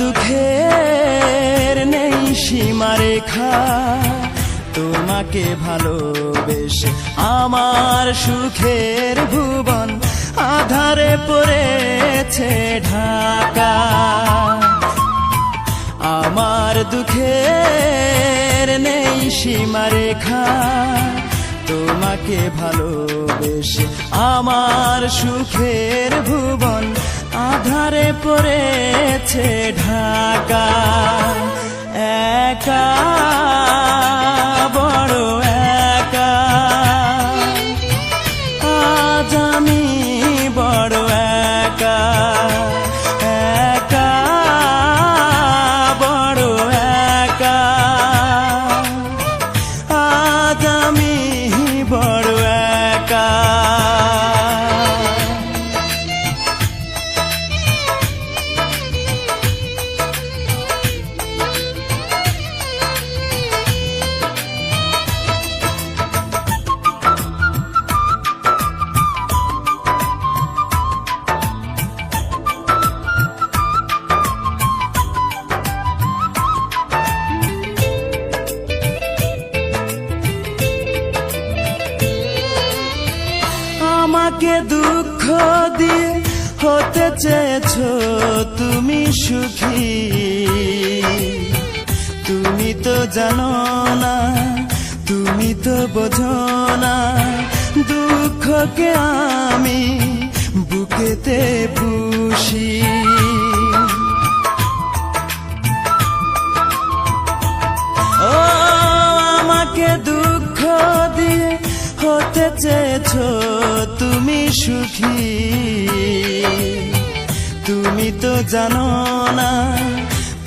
দুঃখের নেই সীমারেখা, তোমাকে ভালোবেসে আমার সুখের ভুবন আধারে পড়েছে ঢাকা। আমার দুঃখের নেই সীমারেখা, তোমাকে ভালোবেসে আমার সুখের ভুবন আধারে পড়েছে ঢাকা। একা বড় একা, আজ আমি বড় একা। একা বড় একা, আজ আমি বড় একা। আমাকে দুঃখ দিয়ে হতে চেয়েছো তুমি সুখী, তুমি তো জানো না, তুমি তো বোঝো না, দুঃখকে আমি বুকেতে পুষি। ও আমাকে দুঃখ দিয়ে হতে চেয়েছো তুমি সুখী, তুমি তো জানো না,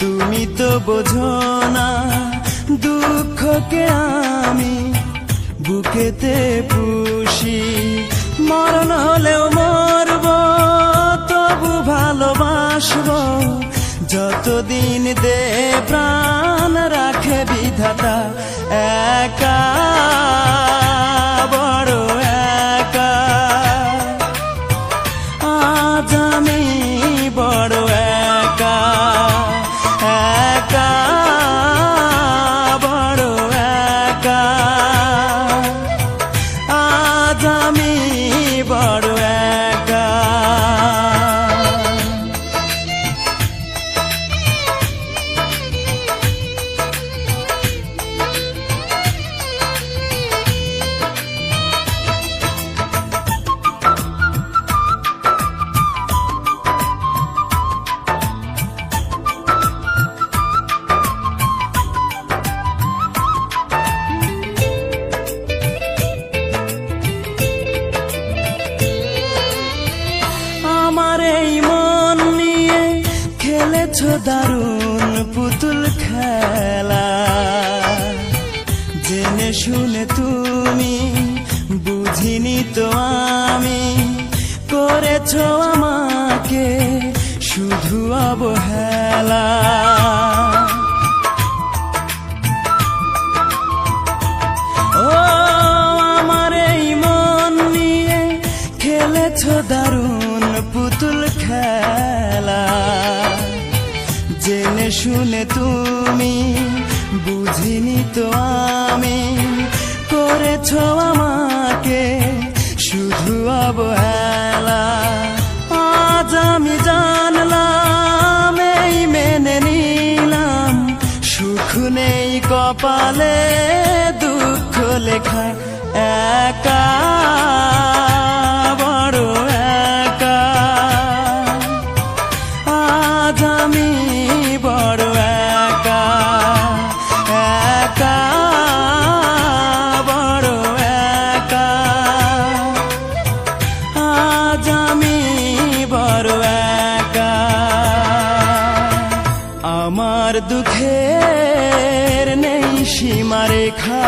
তুমি তো বোঝো না, দুঃখকে আমি বুকেতে পুষি। মরণ হলেও মরব, তবু ভালোবাসবো, যতদিন দে প্রাণ রাখে বিধাতা। একা বড় একা, আজ আমি বড় একা। একা বড় একা, আজ আমি বড় একা। আমার এই মন নিয়ে খেলেছো দারুণ পুতুল খেলা, জেনে শুনে তুমি বুঝিনি তো আমি, করেছো আমাকে শুধু অবহেলা। ও আমার এই মন নিয়ে খেলেছো দারুণ পুতুল খেলা, জেনে শুনে তুমি বুঝিনি তো আমি, করেছো আমাকে শুধু অবহেলা। আজ আমি জানলাম, এই মেনে নিলাম, সুখ নেই কপালে, দুঃখ লেখা। একা বড় একা, আজ আমি বড় একা। একা বড় একা, আজ আমি বড় একা। আমার দুঃখের নেই সীমারেখা,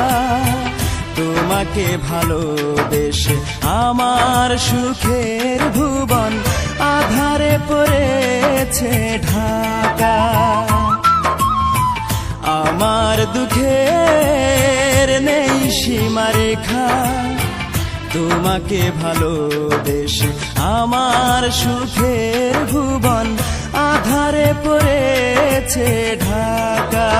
তোমাকে ভালোবেসে আমার সুখের ভুবন আধারে পড়েছে ঢাকা। আমার দুঃখের নেই সীমারেখা, তোমাকে ভালোবেসে আমার সুখের ভুবন আধারে পড়েছে ঢাকা